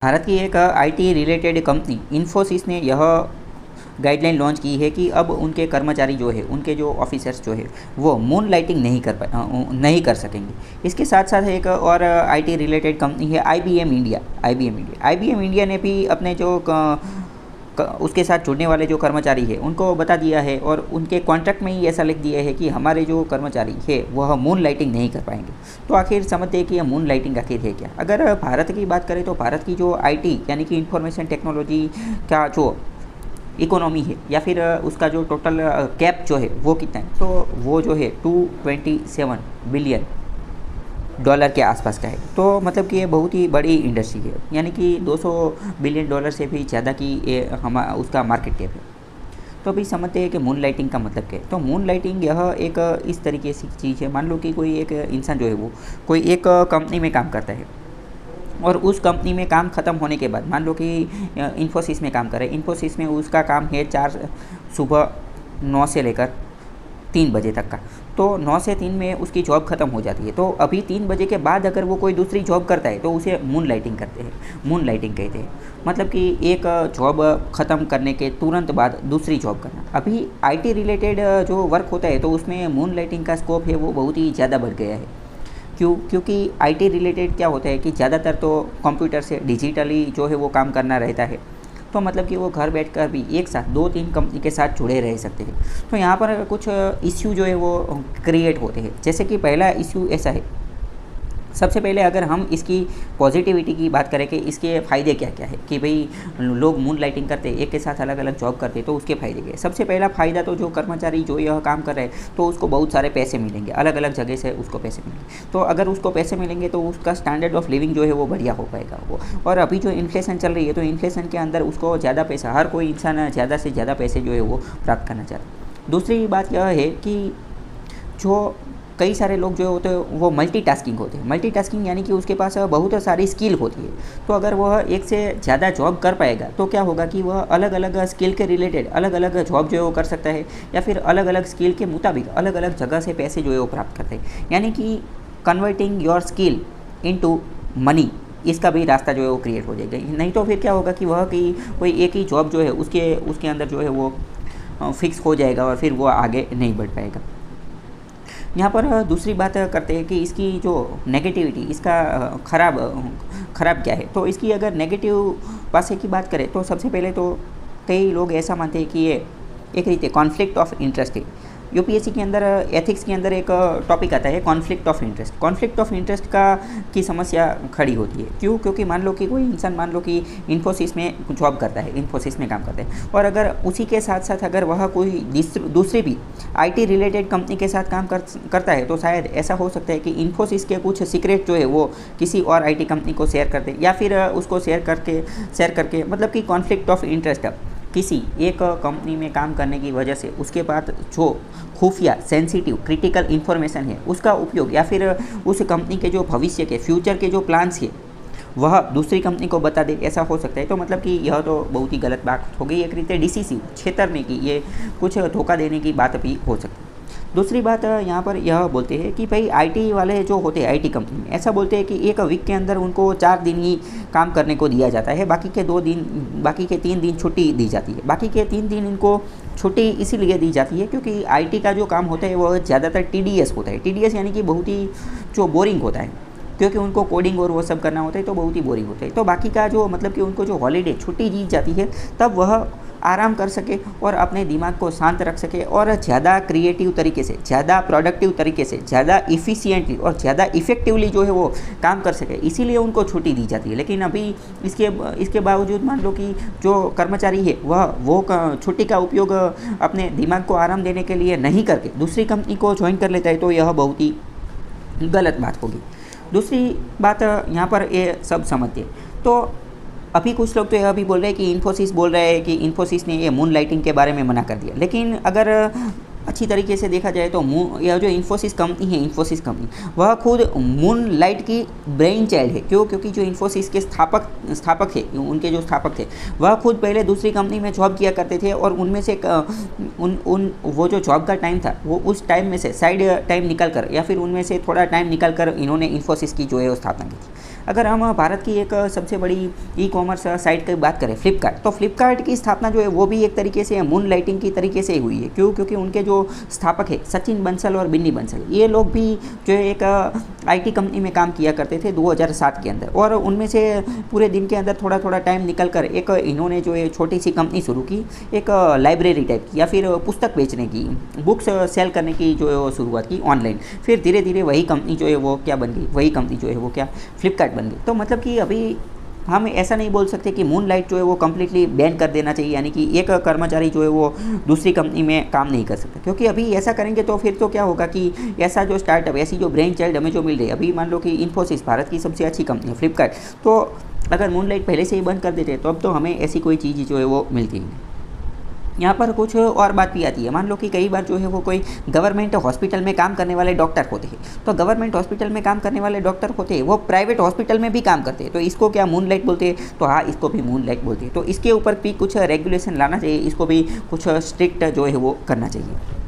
भारत की एक IT related company Infosys ने यह गाइडलाइन लॉन्च की है कि अब उनके कर्मचारी जो है, उनके जो ऑफिसर्स जो है, वो मून लाइटिंग नहीं कर सकेंगे। इसके साथ साथ एक और आईटी रिलेटेड कंपनी है आईबीएम इंडिया। आईबीएम इंडिया ने भी अपने जो उसके साथ जुड़ने वाले जो कर्मचारी है उनको बता दिया है और उनके कॉन्ट्रैक्ट में ही ऐसा लिख दिया है कि हमारे जो कर्मचारी है वह मून लाइटिंग नहीं कर पाएंगे। तो आखिर समझते हैं कि यह मून लाइटिंग आखिर है क्या। अगर भारत की बात करें तो भारत की जो आईटी यानी कि इंफॉर्मेशन टेक्नोलॉजी का जो इकोनॉमी है या फिर उसका जो टोटल कैप जो है वो कितना है, तो वो जो है 227 बिलियन डॉलर के आसपास का है। तो मतलब कि ये बहुत ही बड़ी इंडस्ट्री है, यानी कि 200 बिलियन डॉलर से भी ज़्यादा की ये उसका मार्केट कैप है। तो अभी समझते हैं कि मून लाइटिंग का मतलब क्या है। तो मून लाइटिंग यह एक इस तरीके से चीज़ है, मान लो कि कोई एक इंसान जो है वो कोई एक कंपनी में काम करता है और उस कंपनी में काम ख़त्म होने के बाद, मान लो कि इन्फोसिस में काम करे, इन्फोसिस में उसका काम है सुबह 9 से लेकर 3 बजे तक का। तो 9 से 3 में उसकी जॉब ख़त्म हो जाती है। तो अभी 3 बजे के बाद अगर वो कोई दूसरी जॉब करता है तो उसे मून लाइटिंग कहते हैं। मतलब कि एक जॉब ख़त्म करने के तुरंत बाद दूसरी जॉब करना। अभी आईटी रिलेटेड जो वर्क होता है तो उसमें मून लाइटिंग का स्कोप है वो बहुत ही ज़्यादा बढ़ गया है। क्योंकि आईटी रिलेटेड क्या होता है कि ज़्यादातर तो कंप्यूटर से डिजिटली जो है वो काम करना रहता है। तो मतलब कि वो घर बैठकर भी एक साथ 2-3 कंपनी के साथ जुड़े रह सकते हैं। तो यहाँ पर कुछ इश्यू जो है वो क्रिएट होते हैं। जैसे कि पहला इश्यू ऐसा है, सबसे पहले अगर हम इसकी पॉजिटिविटी की बात करें कि इसके फ़ायदे क्या क्या है, कि भाई लोग मून लाइटिंग करते एक के साथ अलग अलग जॉब करते तो उसके फ़ायदे क्या है। सबसे पहला फ़ायदा तो जो कर्मचारी जो यह काम कर रहे हैं तो उसको बहुत सारे पैसे मिलेंगे, अलग अलग जगह से उसको पैसे मिलेंगे। तो अगर उसको पैसे मिलेंगे तो उसका स्टैंडर्ड ऑफ लिविंग जो है वो बढ़िया हो पाएगा वो। और अभी जो इन्फ्लेशन चल रही है तो इन्फ्लेशन के अंदर उसको ज़्यादा पैसा, हर कोई इंसान ज़्यादा से ज़्यादा पैसे जो है वो प्राप्त करना चाहता है। दूसरी बात यह है कि जो कई सारे लोग जो होते हैं वो मल्टीटास्किंग होते हैं। मल्टीटास्किंग यानी कि उसके पास बहुत सारी स्किल होती है। तो अगर वह एक से ज़्यादा जॉब कर पाएगा तो क्या होगा कि वह अलग अलग स्किल के रिलेटेड अलग अलग जॉब जो है वो कर सकता है, या फिर अलग अलग स्किल के मुताबिक अलग अलग जगह से पैसे जो है वो प्राप्त करते हैं। यानी कि converting your skill into money, इसका भी रास्ता जो है वो क्रिएट हो जाएगा। नहीं तो फिर क्या होगा कि वह कि कोई एक ही जॉब जो है उसके अंदर जो है वो फिक्स हो जाएगा और फिर वो आगे नहीं बढ़ पाएगा। यहाँ पर दूसरी बात करते हैं कि इसकी जो नेगेटिविटी, इसका ख़राब क्या है। तो इसकी अगर नेगेटिव पासे की बात करें तो सबसे पहले तो कई लोग ऐसा मानते हैं कि ये एक रीते कॉन्फ्लिक्ट ऑफ इंटरेस्ट है। यूपीएससी के अंदर एथिक्स के अंदर एक टॉपिक आता है conflict of interest. Conflict of interest की समस्या खड़ी होती है। क्योंकि मान लो कि कोई इंसान, मान लो कि इन्फोसिस में जॉब करता है, इन्फोसिस में काम करता है, और अगर उसी के साथ साथ अगर वह कोई दूसरी भी आईटी रिलेटेड कंपनी के साथ काम करता है तो शायद ऐसा हो सकता है कि इन्फोसिस के कुछ सीक्रेट जो है वो किसी और आईटी कंपनी को शेयर कर दे, या फिर उसको शेयर करके मतलब कि कॉन्फ्लिक्ट ऑफ इंटरेस्ट किसी एक कंपनी में काम करने की वजह से उसके पास जो खुफिया सेंसिटिव क्रिटिकल इन्फॉर्मेशन है उसका उपयोग, या फिर उस कंपनी के जो भविष्य के फ्यूचर के जो प्लान्स है वह दूसरी कंपनी को बता दे, ऐसा हो सकता है। तो मतलब कि यह तो बहुत ही गलत बात हो गई, एक रीते डिसीसिव, छेतरने की, ये कुछ धोखा देने की बात भी हो सकती है। दूसरी बात यहाँ पर यह बोलते हैं कि भाई आईटी वाले जो होते हैं आईटी कंपनी में ऐसा बोलते हैं कि एक वीक के अंदर उनको 4 दिन ही काम करने को दिया जाता है, बाकी के 3 दिन छुट्टी दी जाती है। बाकी के 3 दिन इनको छुट्टी इसीलिए दी जाती है क्योंकि आईटी का जो काम होता है वह ज़्यादातर टीडीएस होता है। टीडीएस यानी कि बहुत ही जो बोरिंग होता है, क्योंकि उनको कोडिंग और वो सब करना होता है तो बहुत ही बोरिंग होता है। तो बाकी का जो मतलब कि उनको जो हॉलीडे छुट्टी दी जाती है तब वह आराम कर सके और अपने दिमाग को शांत रख सके और ज़्यादा क्रिएटिव तरीके से, ज़्यादा प्रोडक्टिव तरीके से, ज़्यादा इफ़िशियंटली और ज़्यादा इफ़ेक्टिवली जो है वो काम कर सके, इसीलिए उनको छुट्टी दी जाती है। लेकिन अभी इसके बावजूद मान लो कि जो कर्मचारी है वो छुट्टी का उपयोग अपने दिमाग को आराम देने के लिए नहीं करके दूसरी कंपनी को ज्वाइन कर लेता है, तो यह बहुत ही गलत बात होगी। दूसरी बात यहाँ पर ये सब समझते हैं। तो अभी कुछ लोग तो यह भी बोल रहे हैं कि इन्फोसिस बोल रहे हैं कि इन्फोसिस ने ये मून लाइटिंग के बारे में मना कर दिया। लेकिन अगर अच्छी तरीके से देखा जाए तो यह जो इन्फोसिस कंपनी है, इन्फोसिस कंपनी वह खुद मून लाइट की ब्रेन चाइल्ड है। क्योंकि जो इन्फोसिस के स्थापक है, उनके जो स्थापक थे वह खुद पहले दूसरी कंपनी में जॉब किया करते थे और उनमें से वो जो जॉब का टाइम था वो उस टाइम में से साइड टाइम निकल कर या फिर उनमें से थोड़ा टाइम निकल कर इन्होंने इन्फोसिस की जो है वो स्थापना की थी। अगर हम भारत की एक सबसे बड़ी ई कॉमर्स साइट की बात करें फ्लिपकार्ट, तो फ्लिपकार्ट की स्थापना जो है वो भी एक तरीके से मून लाइटिंग की तरीके से हुई है। क्यों? क्योंकि उनके जो स्थापक है सचिन बंसल और बिन्नी बंसल, ये लोग भी जो है एक आईटी कंपनी में काम किया करते थे 2007 के अंदर, और उनमें से पूरे दिन के अंदर थोड़ा थोड़ा टाइम निकल कर एक इन्होंने जो है छोटी सी कंपनी शुरू की, एक लाइब्रेरी टाइप की या फिर पुस्तक बेचने की, बुक्स सेल करने की जो है वो शुरुआत की ऑनलाइन। फिर धीरे धीरे वही कंपनी जो है वो क्या बन गई, वही कंपनी जो है वो क्या फ्लिपकार्ट बन गई। तो मतलब कि अभी हम ऐसा नहीं बोल सकते कि मून लाइट जो है वो कम्प्लीटली बैन कर देना चाहिए, यानी कि एक कर्मचारी जो है वो दूसरी कंपनी में काम नहीं कर सकता, क्योंकि अभी ऐसा करेंगे तो फिर तो क्या होगा कि ऐसा जो स्टार्टअप, ऐसी जो ब्रेन चाइल्ड हमें जो मिल रही है, अभी मान लो कि इन्फोसिस भारत की सबसे अच्छी कंपनी है फ्लिपकार्ट, तो अगर मून लाइट पहले से ही बंद कर देते तो अब तो हमें ऐसी कोई चीज़ जो है वो मिलती ही नहीं। यहाँ पर कुछ और बात भी आती है, मान लो कि कई बार जो है वो कोई गवर्नमेंट हॉस्पिटल में काम करने वाले डॉक्टर होते हैं, तो गवर्नमेंट हॉस्पिटल में काम करने वाले डॉक्टर होते हैं वो प्राइवेट हॉस्पिटल में भी काम करते हैं, तो इसको क्या मून लाइट बोलते हैं? तो हाँ, इसको भी मून लाइट बोलते हैं। तो इसके ऊपर भी कुछ रेगुलेशन लाना चाहिए, इसको भी कुछ स्ट्रिक्ट जो है वो करना चाहिए।